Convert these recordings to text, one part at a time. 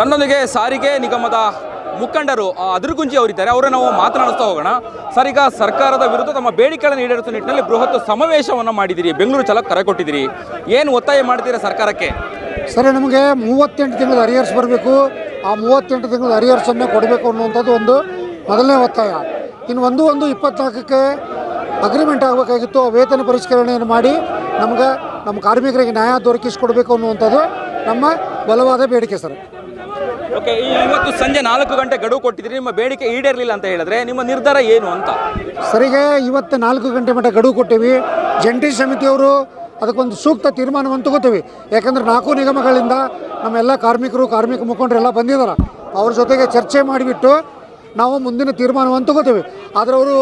ನನ್ನೊಂದಿಗೆ ಸಾರಿಗೆ ನಿಗಮದ ಮುಖಂಡರು ಅದುರುಗುಂಜಿ ಅವರಿದ್ದಾರೆ. ಅವರನ್ನು ನಾವು ಮಾತನಾಡಿಸ್ತಾ ಹೋಗೋಣ. ಸರ್, ಈಗ ಸರ್ಕಾರದ ವಿರುದ್ಧ ತಮ್ಮ ಬೇಡಿಕೆಗಳನ್ನು ಈಡೇರಿಸುವ ನಿಟ್ಟಿನಲ್ಲಿ ಬೃಹತ್ ಸಮಾವೇಶವನ್ನು ಮಾಡಿದಿರಿ, ಬೆಂಗಳೂರು ಚಾಲಕ ಕರೆ ಕೊಟ್ಟಿದ್ದೀರಿ. ಏನು ಒತ್ತಾಯ ಮಾಡ್ತೀರಾ ಸರ್ಕಾರಕ್ಕೆ? ಸರ್, ನಮಗೆ 38 ತಿಂಗಳ ಅರಿಯರ್ಸ್ ಬರಬೇಕು. ಆ 38 ತಿಂಗಳ ಅರಿಯರ್ಸನ್ನು ಕೊಡಬೇಕು ಅನ್ನುವಂಥದ್ದು ಒಂದು ಮೊದಲನೇ ಒತ್ತಾಯ. ಇನ್ನು 1/1/24ಕ್ಕೆ ಅಗ್ರಿಮೆಂಟ್ ಆಗಬೇಕಾಗಿತ್ತು. ವೇತನ ಪರಿಷ್ಕರಣೆಯನ್ನು ಮಾಡಿ ನಮ್ಮ ಕಾರ್ಮಿಕರಿಗೆ ನ್ಯಾಯ ದೊರಕಿಸಿಕೊಡಬೇಕು ಅನ್ನುವಂಥದ್ದು ನಮ್ಮ ಬಲವಾದ ಬೇಡಿಕೆ ಸರ್. ಓಕೆ, ಇವತ್ತು ಸಂಜೆ 4 ಗಂಟೆ ಗಡುವು ಕೊಟ್ಟಿದ್ದೀರಿ. ನಿಮ್ಮ ಬೇಡಿಕೆ ಈಡೇರಲಿಲ್ಲ ಅಂತ ಹೇಳಿದ್ರೆ ನಿಮ್ಮ ನಿರ್ಧಾರ ಏನು ಅಂತ? ಸರಿಗೆ ಇವತ್ತು 4 ಗಂಟೆ ಮಟ್ಟ ಗಡುವು ಕೊಟ್ಟಿವಿ. ಜಂಟಿ ಸಮಿತಿಯವರು ಅದಕ್ಕೊಂದು ಸೂಕ್ತ ತೀರ್ಮಾನವನ್ನು ತಗೋತೀವಿ. ಯಾಕಂದರೆ 4 ನಿಗಮಗಳಿಂದ ನಮ್ಮೆಲ್ಲ ಕಾರ್ಮಿಕ ಮುಖಂಡರೆಲ್ಲ ಬಂದಿದ್ದಾರೆ. ಅವ್ರ ಜೊತೆಗೆ ಚರ್ಚೆ ಮಾಡಿಬಿಟ್ಟು ನಾವು ಮುಂದಿನ ತೀರ್ಮಾನವನ್ನು ತಗೋತೀವಿ. ಆದರೆ ಅವರು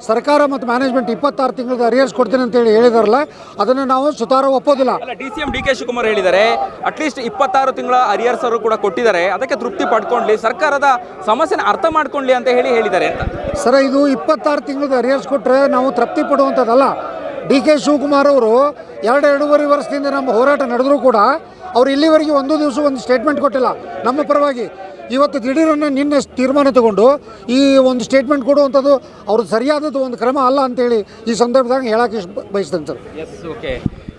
ಸರ್ಕಾರ ಮತ್ತು ಮ್ಯಾನೇಜ್ಮೆಂಟ್ 26 ತಿಂಗಳದ ಅರಿಯರ್ಸ್ ಕೊಡ್ತೀನಿ ಅಂತೇಳಿ ಹೇಳಿದಾರಲ್ಲ, ಅದನ್ನು ನಾವು ಸುತಾರ ಒಪ್ಪೋದಿಲ್ಲ. DCM DK ಶಿವಕುಮಾರ್ ಹೇಳಿದ್ದಾರೆ, ಅಟ್ಲೀಸ್ಟ್ 26 ತಿಂಗಳ ಅರಿಯರ್ಸ್ ಅವರು ಕೂಡ ಕೊಟ್ಟಿದ್ದಾರೆ, ಅದಕ್ಕೆ ತೃಪ್ತಿ ಪಡ್ಕೊಳ್ಳಿ, ಸರ್ಕಾರದ ಸಮಸ್ಯೆನ ಅರ್ಥ ಮಾಡ್ಕೊಳ್ಳಿ ಅಂತ ಹೇಳಿದ್ದಾರೆ ಅಂತ. ಸರ್, ಇದು 26 ತಿಂಗಳದ ಅರಿಯರ್ಸ್ ಕೊಟ್ಟರೆ ನಾವು ತೃಪ್ತಿ ಪಡುವಂಥದ್ದಲ್ಲ. DK ಶಿವಕುಮಾರ್ ಅವರು 2-2.5 ವರ್ಷದಿಂದ ನಮ್ಮ ಹೋರಾಟ ನಡೆದರೂ ಕೂಡ ಅವರು ಇಲ್ಲಿವರೆಗೆ ಒಂದು ದಿವಸ ಒಂದು ಸ್ಟೇಟ್ಮೆಂಟ್ ಕೊಟ್ಟಿಲ್ಲ ನಮ್ಮ ಪರವಾಗಿ. ಇವತ್ತು ದಿಢೀರನ್ನು ನಿನ್ನೆ ತೀರ್ಮಾನ ತಗೊಂಡು ಈ ಒಂದು ಸ್ಟೇಟ್ಮೆಂಟ್ ಕೊಡುವಂಥದ್ದು ಅವ್ರದ್ದು ಸರಿಯಾದದ್ದು ಒಂದು ಕ್ರಮ ಅಲ್ಲ ಅಂತೇಳಿ ಈ ಸಂದರ್ಭದಾಗ ಹೇಳಕ್ಕೆ ಬಯಸ್ತೇನೆ ಸರ್. ಓಕೆ,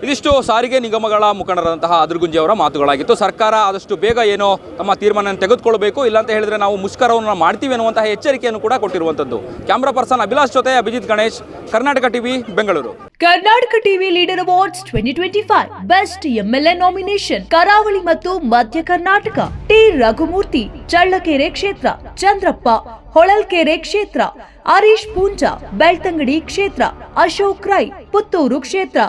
ಇದಿಷ್ಟು ಸಾರಿಗೆ ನಿಗಮಗಳ ಮುಖಂಡರಾದಂತಹ ಅದುರುಗುಂಜಿ ಅವರ ಮಾತುಗಳಾಗಿತ್ತು. ಸರ್ಕಾರ ಆದಷ್ಟು ಬೇಗ ಏನೋ ತಮ್ಮ ತೀರ್ಮಾನ ತೆಗೆದುಕೊಳ್ಬೇಕು, ಇಲ್ಲಾಂತ ಹೇಳಿದ್ರೆ ನಾವು ಮುಷ್ಕರವನ್ನು ಮಾಡ್ತೀವಿ ಅನ್ನುವಂತಹ ಎಚ್ಚರಿಕೆಯನ್ನು ಕೂಡ ಕೊಟ್ಟಿರುವಂಥದ್ದು. ಕ್ಯಾಮ್ರಾ ಪರ್ಸನ್ ಅಭಿಲಾಷ್ ಜೊತೆ Abhijit Ganesh, Karnataka TV, Bengaluru. Karnataka TV leader awards 2025 best MLA nomination ಕರಾವಳಿ ಮತ್ತು ಮಧ್ಯ ಕರ್ನಾಟಕ. ಟಿ ರಘುಮೂರ್ತಿ, ಚಳ್ಳಕೆರೆ ಕ್ಷೇತ್ರ; ಚಂದ್ರಪ್ಪ, ಹೊಳಲ್ಕೆರೆ ಕ್ಷೇತ್ರ; ಹರೀಶ್ ಪೂಂಜಾ, ಬೆಳ್ತಂಗಡಿ ಕ್ಷೇತ್ರ; ಅಶೋಕ್ ರೈ, ಪುತ್ತೂರು ಕ್ಷೇತ್ರ;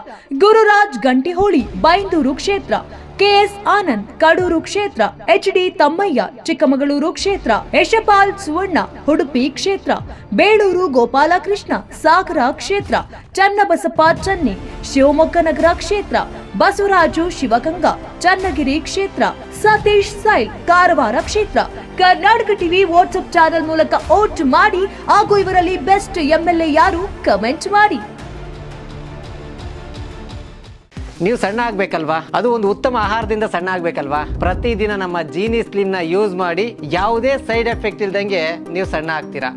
ಗುರುರಾಜ್ ಗಂಟಿಹೋಳಿ, ಬೈಂದೂರು ಕ್ಷೇತ್ರ; KS ಆನಂದ್, ಕಡೂರು ಕ್ಷೇತ್ರ; HD ತಮ್ಮಯ್ಯ, ಚಿಕ್ಕಮಗಳೂರು ಕ್ಷೇತ್ರ; ಯಶಪಾಲ್ ಸುವರ್ಣ, ಉಡುಪಿ ಕ್ಷೇತ್ರ; ಬೇಳೂರು ಗೋಪಾಲಕೃಷ್ಣ, ಸಾಗರ ಕ್ಷೇತ್ರ; ಚನ್ನಬಸಪ್ಪ ಚನ್ನಿ, ಶಿವಮೊಗ್ಗ ನಗರ ಕ್ಷೇತ್ರ; ಬಸವರಾಜು ಶಿವಗಂಗಾ, ಚನ್ನಗಿರಿ ಕ್ಷೇತ್ರ; ಸತೀಶ್ ಸೈಲ್, ಕಾರವಾರ ಕ್ಷೇತ್ರ. ಕರ್ನಾಟಕ ಟಿವಿ ವಾಟ್ಸ್ಆಪ್ ಚಾನೆಲ್ ಮೂಲಕ ವೋಟ್ ಮಾಡಿ ಹಾಗೂ ಇವರಲ್ಲಿ ಬೆಸ್ಟ್ MLA ಯಾರು ಕಮೆಂಟ್ ಮಾಡಿ. ನೀವು ಸಣ್ಣ ಆಗ್ಬೇಕಲ್ವಾ? ಅದು ಒಂದು ಉತ್ತಮ ಆಹಾರದಿಂದ ಸಣ್ಣ ಆಗ್ಬೇಕಲ್ವಾ? ಪ್ರತಿದಿನ ನಮ್ಮ ಜೀನಿ ಸ್ಲಿಮ್ ನ ಯೂಸ್ ಮಾಡಿ ಯಾವುದೇ ಸೈಡ್ ಎಫೆಕ್ಟ್ ಇಲ್ದಂಗೆ ನೀವು ಸಣ್ಣ ಆಗ್ತೀರಾ.